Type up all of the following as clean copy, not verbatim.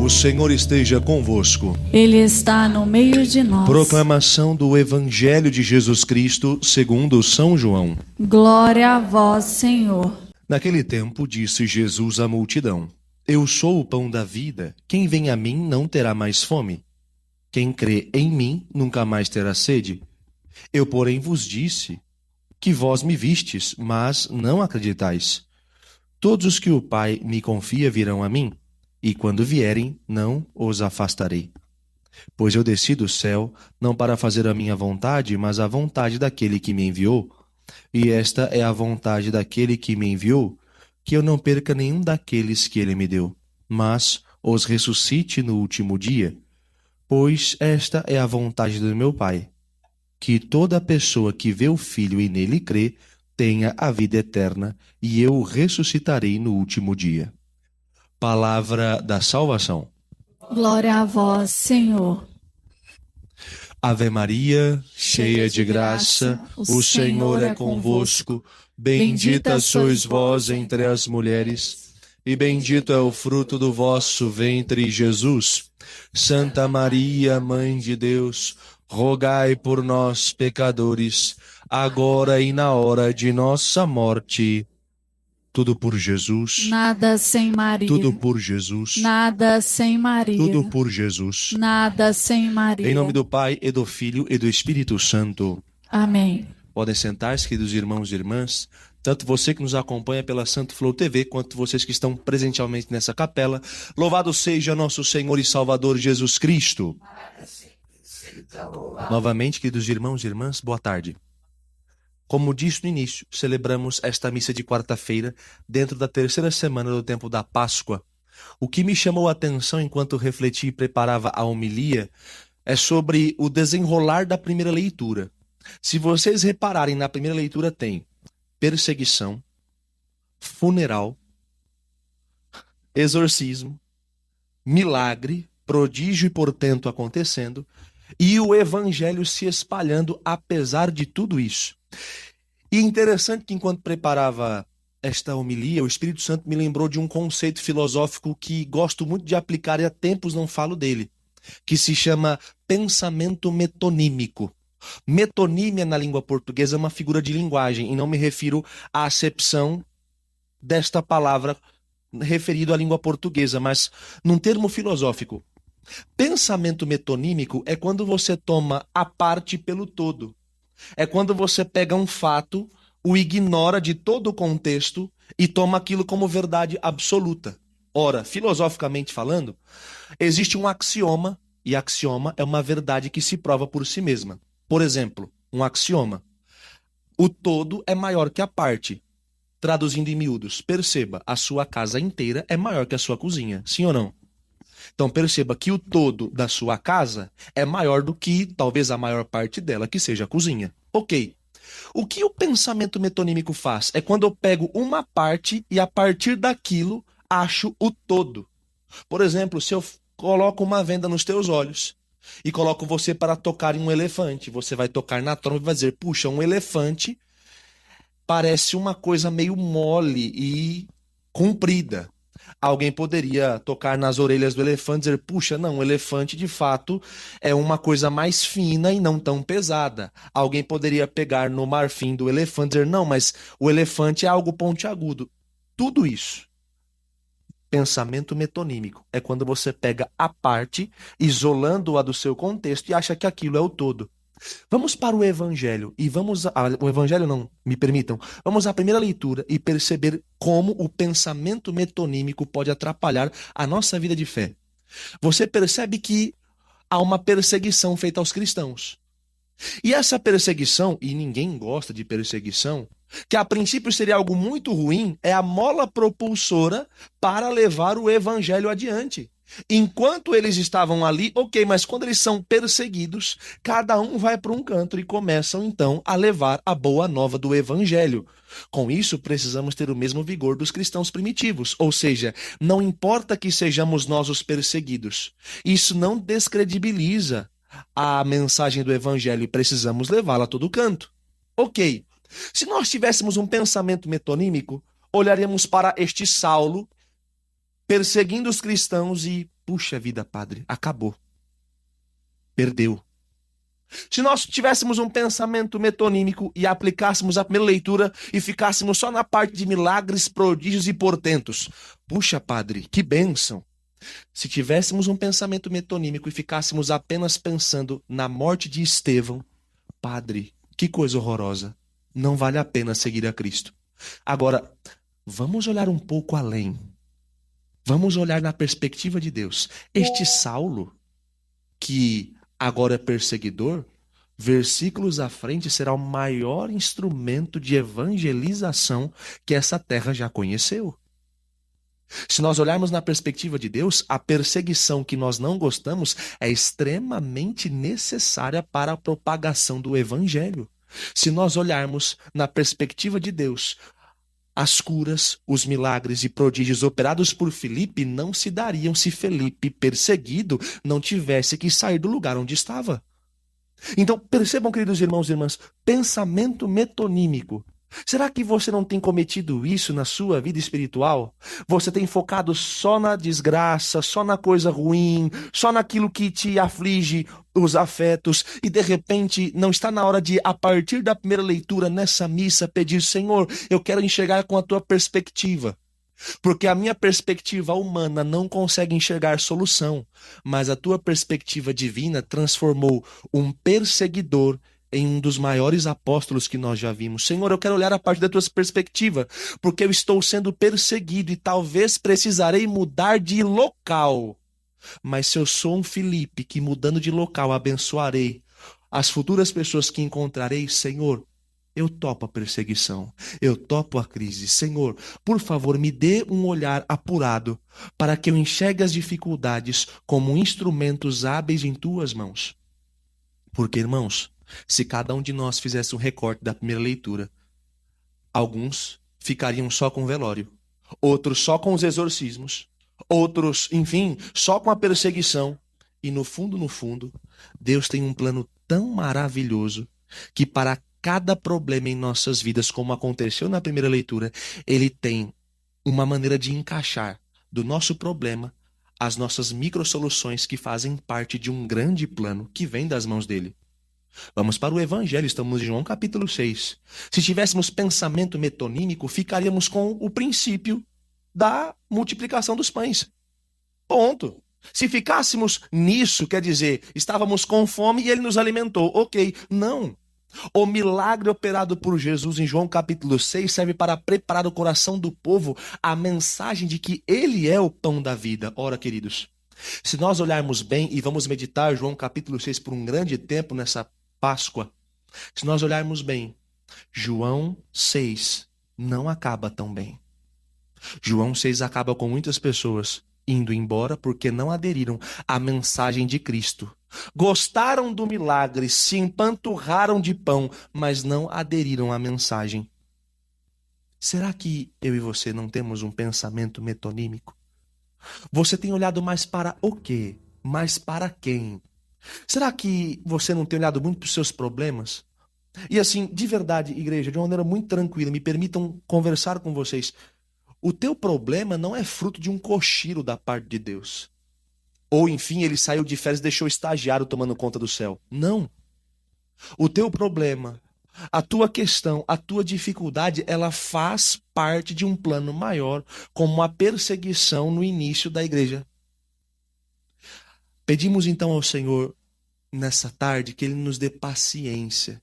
O Senhor esteja convosco. Ele está no meio de nós. Proclamação do Evangelho de Jesus Cristo segundo São João. Glória a vós, Senhor. Naquele tempo disse Jesus à multidão: Eu sou o pão da vida. Quem vem a mim não terá mais fome. Quem crê em mim nunca mais terá sede. Eu, porém, vos disse que vós me vistes, mas não acreditais. Todos os que o Pai me confia virão a mim, e quando vierem, não os afastarei. Pois eu desci do céu, não para fazer a minha vontade, mas a vontade daquele que me enviou. E esta é a vontade daquele que me enviou, que eu não perca nenhum daqueles que ele me deu, mas os ressuscite no último dia. Pois esta é a vontade do meu Pai, que toda pessoa que vê o Filho e nele crê, tenha a vida eterna, e eu o ressuscitarei no último dia. Palavra da salvação. Glória a vós, Senhor. Ave Maria, cheia de graça, o Senhor é convosco. Bendita sois vós entre as mulheres, e bendito é o fruto do vosso ventre, Jesus. Santa Maria, Mãe de Deus, rogai por nós, pecadores, agora e na hora de nossa morte. Tudo por Jesus. Nada sem Maria. Tudo por Jesus. Nada sem Maria. Tudo por Jesus. Nada sem Maria. Em nome do Pai, e do Filho, e do Espírito Santo. Amém. Podem sentar-se, queridos irmãos e irmãs, tanto você que nos acompanha pela Santo Flow TV, quanto vocês que estão presencialmente nessa capela. Louvado seja nosso Senhor e Salvador Jesus Cristo. Novamente, queridos irmãos e irmãs, boa tarde. Como disse no início, celebramos esta missa de quarta-feira dentro da terceira semana do tempo da Páscoa. O que me chamou a atenção enquanto refleti e preparava a homilia é sobre o desenrolar da primeira leitura. Se vocês repararem, na primeira leitura tem perseguição, funeral, exorcismo, milagre, prodígio e portento acontecendo, e o evangelho se espalhando apesar de tudo isso. E interessante que enquanto preparava esta homilia, o Espírito Santo me lembrou de um conceito filosófico que gosto muito de aplicar e há tempos não falo dele, que se chama pensamento metonímico. Metonímia na língua portuguesa é uma figura de linguagem, e não me refiro à acepção desta palavra referido à língua portuguesa, mas num termo filosófico. Pensamento metonímico é quando você toma a parte pelo todo. É quando você pega um fato, o ignora de todo o contexto e toma aquilo como verdade absoluta. Ora, filosoficamente falando, existe um axioma, e axioma é uma verdade que se prova por si mesma. Por exemplo, um axioma: o todo é maior que a parte. Traduzindo em miúdos, perceba, a sua casa inteira é maior que a sua cozinha, sim ou não? Então perceba que o todo da sua casa é maior do que talvez a maior parte dela, que seja a cozinha. Ok. O que o pensamento metonímico faz é quando eu pego uma parte e a partir daquilo acho o todo. Por exemplo, se eu coloco uma venda nos teus olhos e coloco você para tocar em um elefante, você vai tocar na tromba e vai dizer: puxa, um elefante parece uma coisa meio mole e comprida. Alguém poderia tocar nas orelhas do elefante e dizer: puxa, não, o elefante de fato é uma coisa mais fina e não tão pesada. Alguém poderia pegar no marfim do elefante e dizer: não, mas o elefante é algo pontiagudo. Tudo isso, pensamento metonímico, é quando você pega a parte, isolando-a do seu contexto e acha que aquilo é o todo. Vamos para o Evangelho e o Evangelho não, me permitam, vamos à primeira leitura e perceber como o pensamento metonímico pode atrapalhar a nossa vida de fé. Você percebe que há uma perseguição feita aos cristãos. E essa perseguição, e ninguém gosta de perseguição, que a princípio seria algo muito ruim, é a mola propulsora para levar o Evangelho adiante. Enquanto eles estavam ali, ok, mas quando eles são perseguidos, cada um vai para um canto e começam então a levar a boa nova do Evangelho. Com isso, precisamos ter o mesmo vigor dos cristãos primitivos, ou seja, não importa que sejamos nós os perseguidos, isso não descredibiliza a mensagem do Evangelho e precisamos levá-la a todo canto. Ok, se nós tivéssemos um pensamento metonímico, olharíamos para este Saulo perseguindo os cristãos e, puxa vida, padre, acabou. Perdeu. Se nós tivéssemos um pensamento metonímico e aplicássemos a primeira leitura e ficássemos só na parte de milagres, prodígios e portentos, puxa, padre, que bênção. Se tivéssemos um pensamento metonímico e ficássemos apenas pensando na morte de Estevão, padre, que coisa horrorosa. Não vale a pena seguir a Cristo. Agora, vamos olhar um pouco além. Vamos olhar na perspectiva de Deus. Este Saulo, que agora é perseguidor, versículos à frente será o maior instrumento de evangelização que essa terra já conheceu. Se nós olharmos na perspectiva de Deus, a perseguição que nós não gostamos é extremamente necessária para a propagação do evangelho. Se nós olharmos na perspectiva de Deus, as curas, os milagres e prodígios operados por Filipe não se dariam se Filipe, perseguido, não tivesse que sair do lugar onde estava. Então, percebam, queridos irmãos e irmãs, pensamento metonímico. Será que você não tem cometido isso na sua vida espiritual? Você tem focado só na desgraça, só na coisa ruim, só naquilo que te aflige os afetos e de repente não está na hora de, a partir da primeira leitura nessa missa, pedir: Senhor, eu quero enxergar com a tua perspectiva. Porque a minha perspectiva humana não consegue enxergar solução, mas a tua perspectiva divina transformou um perseguidor em um dos maiores apóstolos que nós já vimos. Senhor, eu quero olhar a partir da tua perspectiva, porque eu estou sendo perseguido e talvez precisarei mudar de local. Mas se eu sou um Filipe que, mudando de local, abençoarei as futuras pessoas que encontrarei, Senhor, eu topo a perseguição, eu topo a crise. Senhor, por favor, me dê um olhar apurado para que eu enxergue as dificuldades como instrumentos hábeis em tuas mãos. Porque, irmãos, se cada um de nós fizesse um recorte da primeira leitura, alguns ficariam só com o velório, outros só com os exorcismos, outros, enfim, só com a perseguição. E no fundo, Deus tem um plano tão maravilhoso que para cada problema em nossas vidas, como aconteceu na primeira leitura, Ele tem uma maneira de encaixar do nosso problema as nossas microsoluções que fazem parte de um grande plano que vem das mãos dele. Vamos para o Evangelho, estamos em João capítulo 6. Se tivéssemos pensamento metonímico, ficaríamos com o princípio da multiplicação dos pães. Ponto. Se ficássemos nisso, quer dizer, estávamos com fome e ele nos alimentou. Ok, não. O milagre operado por Jesus em João capítulo 6 serve para preparar o coração do povo à mensagem de que ele é o pão da vida. Ora, queridos, se nós olharmos bem e vamos meditar João capítulo 6 por um grande tempo nessa Páscoa, se nós olharmos bem, João 6 não acaba tão bem. João 6 acaba com muitas pessoas indo embora porque não aderiram à mensagem de Cristo. Gostaram do milagre, se empanturraram de pão, mas não aderiram à mensagem. Será que eu e você não temos um pensamento metonímico? Você tem olhado mais para o quê? Mais para quem? Será que você não tem olhado muito para os seus problemas? E assim, de verdade, igreja, de uma maneira muito tranquila, me permitam conversar com vocês. O teu problema não é fruto de um cochilo da parte de Deus. Ou, enfim, ele saiu de férias e deixou o estagiário tomando conta do céu. Não. O teu problema, a tua questão, a tua dificuldade, ela faz parte de um plano maior, como a perseguição no início da igreja. Pedimos então ao Senhor, nessa tarde, que Ele nos dê paciência,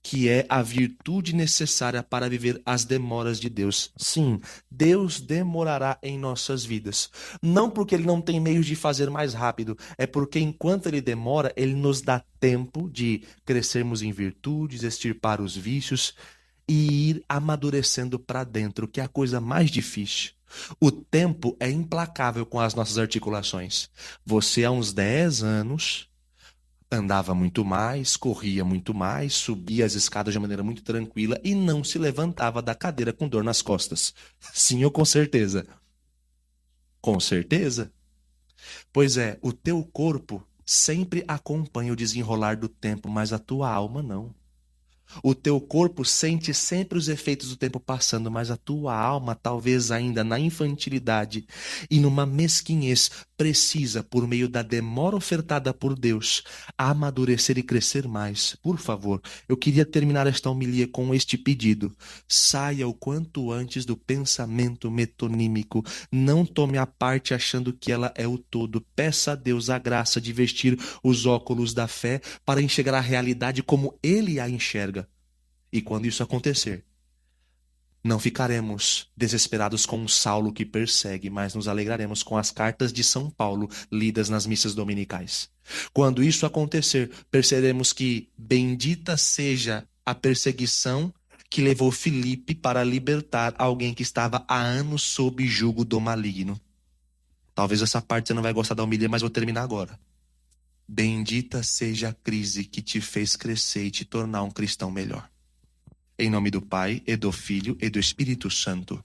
que é a virtude necessária para viver as demoras de Deus. Sim, Deus demorará em nossas vidas. Não porque Ele não tem meios de fazer mais rápido, é porque enquanto Ele demora, Ele nos dá tempo de crescermos em virtudes, extirpar os vícios e ir amadurecendo para dentro, que é a coisa mais difícil. O tempo é implacável com as nossas articulações. Você, há uns 10 anos, andava muito mais, corria muito mais, subia as escadas de maneira muito tranquila e não se levantava da cadeira com dor nas costas. Sim, ou com certeza? Com certeza. Pois é, o teu corpo sempre acompanha o desenrolar do tempo, mas a tua alma não. O teu corpo sente sempre os efeitos do tempo passando, mas a tua alma, talvez ainda na infantilidade e numa mesquinhez, precisa, por meio da demora ofertada por Deus, amadurecer e crescer mais. Por favor, eu queria terminar esta homilia com este pedido. Saia o quanto antes do pensamento metonímico. Não tome a parte achando que ela é o todo. Peça a Deus a graça de vestir os óculos da fé para enxergar a realidade como Ele a enxerga. E quando isso acontecer, não ficaremos desesperados com um Saulo que persegue, mas nos alegraremos com as cartas de São Paulo lidas nas missas dominicais. Quando isso acontecer, perceberemos que bendita seja a perseguição que levou Filipe para libertar alguém que estava há anos sob jugo do maligno. Talvez essa parte você não vai gostar da homilia, mas vou terminar agora. Bendita seja a crise que te fez crescer e te tornar um cristão melhor. Em nome do Pai, e do Filho, e do Espírito Santo.